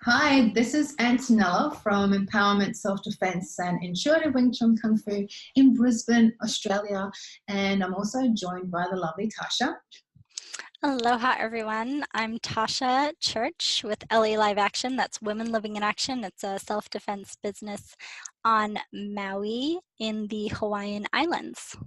Hi, this is Antonella from Empowerment Self-Defense and Intuitive Wing Chun Kung Fu in Brisbane, Australia. And I'm also joined by the lovely Tasha. Aloha, everyone. I'm Tasha Church with LA Live Action. That's Women Living in Action. It's a self-defense business on Maui in the Hawaiian Islands.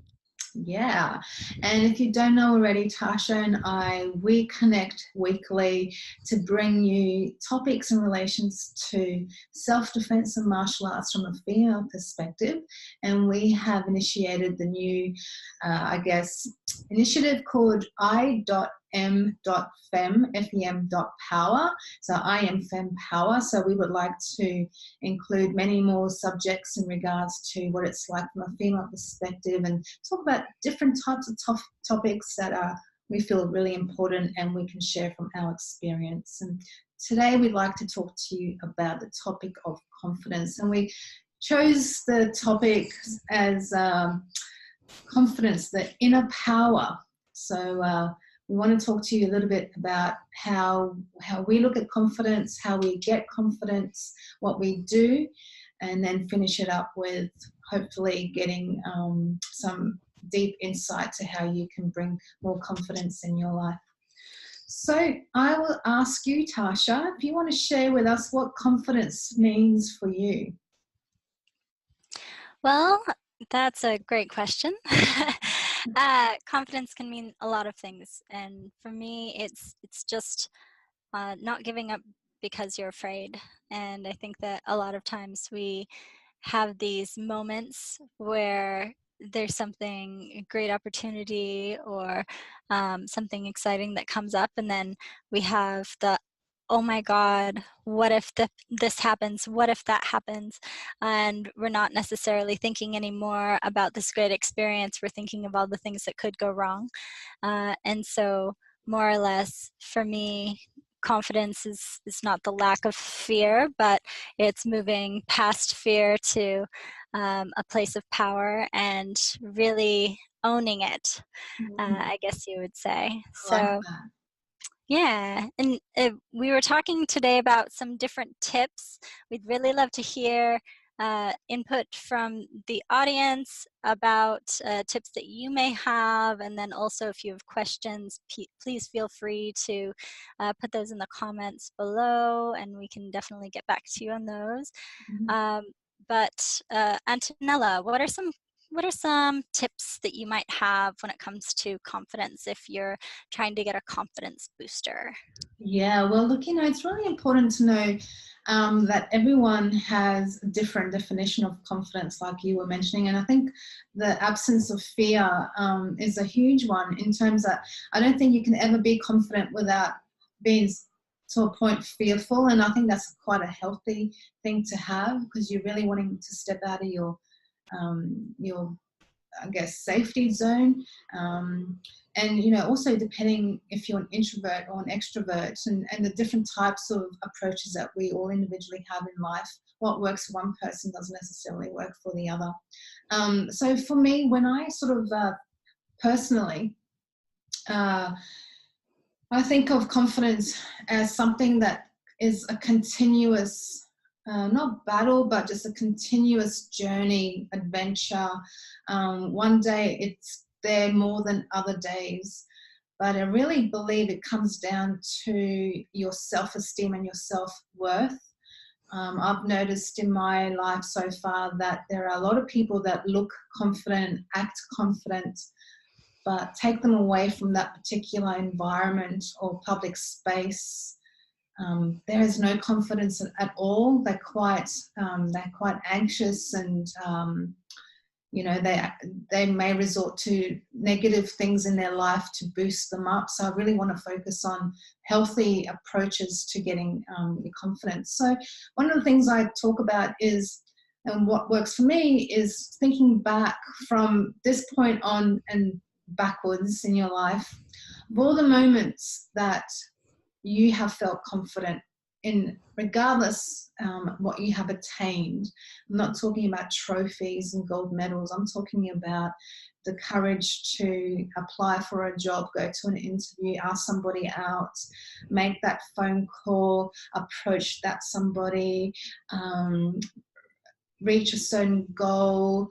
Yeah, and if you don't know already, Tasha and we connect weekly to bring you topics in relations to self-defense and martial arts from a female perspective. And we have initiated the new, initiative called I.M.Fem.Power. So I.M.Fem.Power. So we would like to include many more subjects in regards to what it's like from a female perspective and talk about different types of topics that we feel really important and we can share from our experience. And today we'd like to talk to you about the topic of confidence. And we chose the topic as confidence, the inner power. So we want to talk to you a little bit about how we look at confidence, how we get confidence, what we do, and then finish it up with hopefully getting some deep insight to how you can bring more confidence in your life. So I will ask you, Tasha, if you want to share with us what confidence means for you. Well, that's a great question. Confidence can mean a lot of things, and for me, it's just not giving up because you're afraid. And I think that a lot of times we have these moments where there's something, a great opportunity or something exciting that comes up, and then we have the, oh my God, what if this happens? What if that happens? And we're not necessarily thinking anymore about this great experience. We're thinking of all the things that could go wrong. And so more or less for me, confidence is not the lack of fear, but it's moving past fear to a place of power and really owning it, I guess you would say. I like So that. yeah, and we were talking today about some different tips. We'd really love to hear input from the audience about tips that you may have, and then also if you have questions, please feel free to put those in the comments below, and we can definitely get back to you on those. But Antonella, what are some tips that you might have when it comes to confidence if you're trying to get a confidence booster? Yeah, well, look, it's really important to know that everyone has a different definition of confidence, like you were mentioning. And I think the absence of fear is a huge one in terms that I don't think you can ever be confident without being to a point fearful. And I think that's quite a healthy thing to have because you're really wanting to step out of your safety zone. And also depending if you're an introvert or an extrovert and the different types of approaches that we all individually have in life. What works for one person doesn't necessarily work for the other. So for me, when I sort of personally, I think of confidence as something that is a continuous not battle, but just a continuous journey, adventure. One day it's there more than other days, but I really believe it comes down to your self-esteem and your self-worth. I've noticed in my life so far that there are a lot of people that look confident, act confident, but take them away from that particular environment or public space. There is no confidence at all. They're quite anxious, and they may resort to negative things in their life to boost them up. So I really want to focus on healthy approaches to getting your confidence. So one of the things I talk about is, and what works for me is thinking back from this point on and backwards in your life, of all the moments that you have felt confident in regardless what you have attained. I'm not talking about trophies and gold medals. I'm talking about the courage to apply for a job, go to an interview, ask somebody out, make that phone call, approach that somebody, reach a certain goal,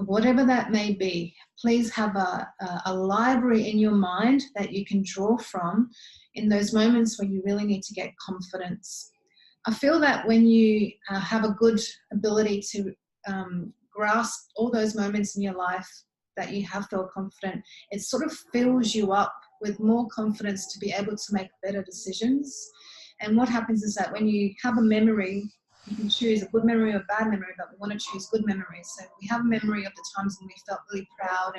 whatever that may be. Please have a library in your mind that you can draw from in those moments where you really need to get confidence. I feel that when you have a good ability to grasp all those moments in your life that you have felt confident, it sort of fills you up with more confidence to be able to make better decisions. And what happens is that when you have a memory, you can choose a good memory or a bad memory, but we want to choose good memories. So we have a memory of the times when we felt really proud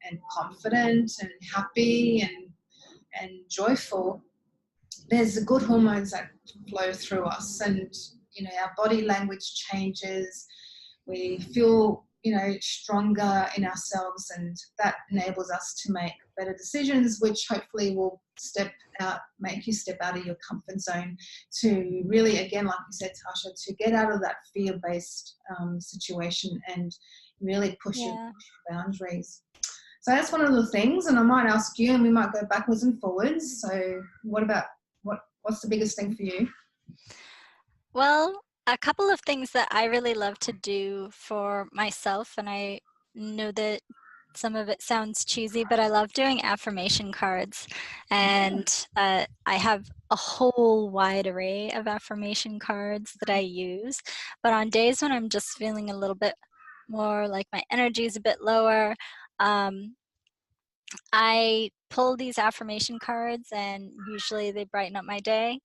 and confident and happy and joyful. There's the good hormones that flow through us, and our body language changes. We feel stronger in ourselves, and that enables us to make better decisions, which hopefully will make you step out of your comfort zone to really, again, like you said, Tasha, to get out of that fear-based situation and really push your boundaries. So that's one of the things, and I might ask you, and we might go backwards and forwards. So what's the biggest thing for you? Well, a couple of things that I really love to do for myself, and I know that some of it sounds cheesy, but I love doing affirmation cards. And I have a whole wide array of affirmation cards that I use. But on days when I'm just feeling a little bit more like my energy is a bit lower, I pull these affirmation cards, and usually they brighten up my day.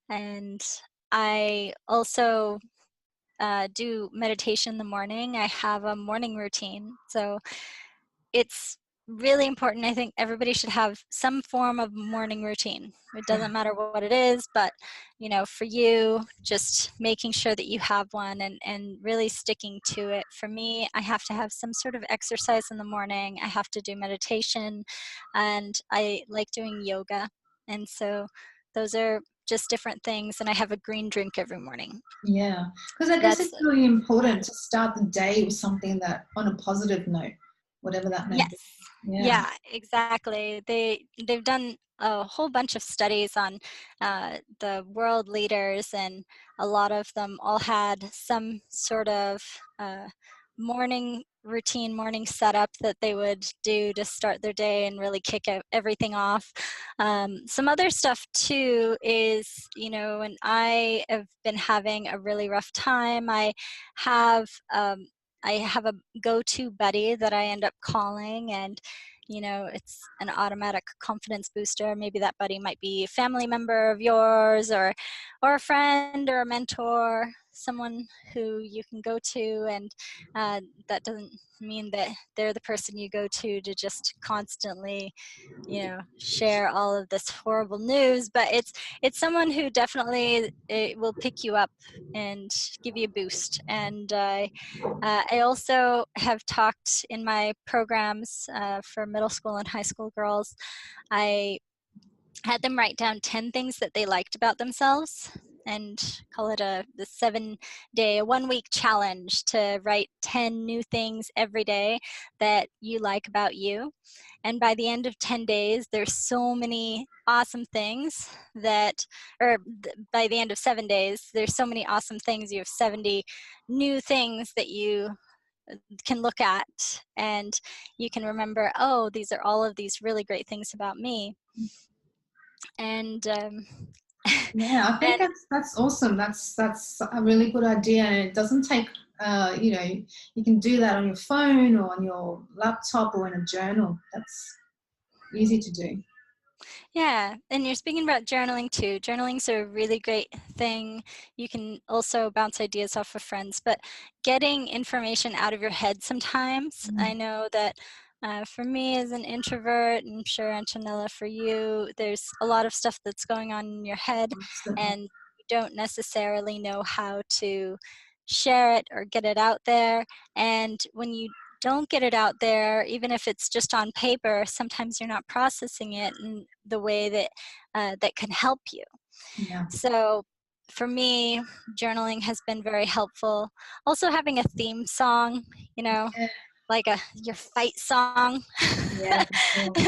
And I also do meditation in the morning. I have a morning routine. So it's really important. I think everybody should have some form of morning routine. It doesn't matter what it is, but for you, just making sure that you have one and really sticking to it. For me, I have to have some sort of exercise in the morning. I have to do meditation, and I like doing yoga. And so those are just different things. And I have a green drink every morning. Yeah, because I guess That's it's really important to start the day with something that on a positive note, whatever that may Yes. be. Yeah. Yeah, exactly. They've done a whole bunch of studies on the world leaders, and a lot of them all had some sort of morning routine, morning setup that they would do to start their day and really kick everything off. Some other stuff too is, when I have been having a really rough time, have I have a go-to buddy that I end up calling, and it's an automatic confidence booster. Maybe that buddy might be a family member of yours, or a friend or a mentor, someone who you can go to. And that doesn't mean that they're the person you go to just constantly share all of this horrible news, but it's someone who definitely will pick you up and give you a boost. And I also have talked in my programs for middle school and high school girls. I had them write down 10 things that they liked about themselves, and call it the 7-day, a 1-week challenge to write 10 new things every day that you like about you. And by the end of 10 days, there's so many awesome things by the end of 7 days, there's so many awesome things. You have 70 new things that you can look at, and you can remember, oh, these are all of these really great things about me. And Yeah, I think and that's awesome. That's a really good idea, and it doesn't take. You can do that on your phone or on your laptop or in a journal. That's easy to do. yeah, and you're speaking about journaling too. Journaling's a really great thing. You can also bounce ideas off of friends, but getting information out of your head sometimes. I know that for me as an introvert, and I'm sure Antonella, for you, there's a lot of stuff that's going on in your head, Absolutely. and you don't necessarily know how to share it or get it out there. And when you don't get it out there, even if it's just on paper, sometimes you're not processing it in the way that that can help you. Yeah. So for me, journaling has been very helpful. Also having a theme song, you know, Yeah, like your fight song. yeah, for sure.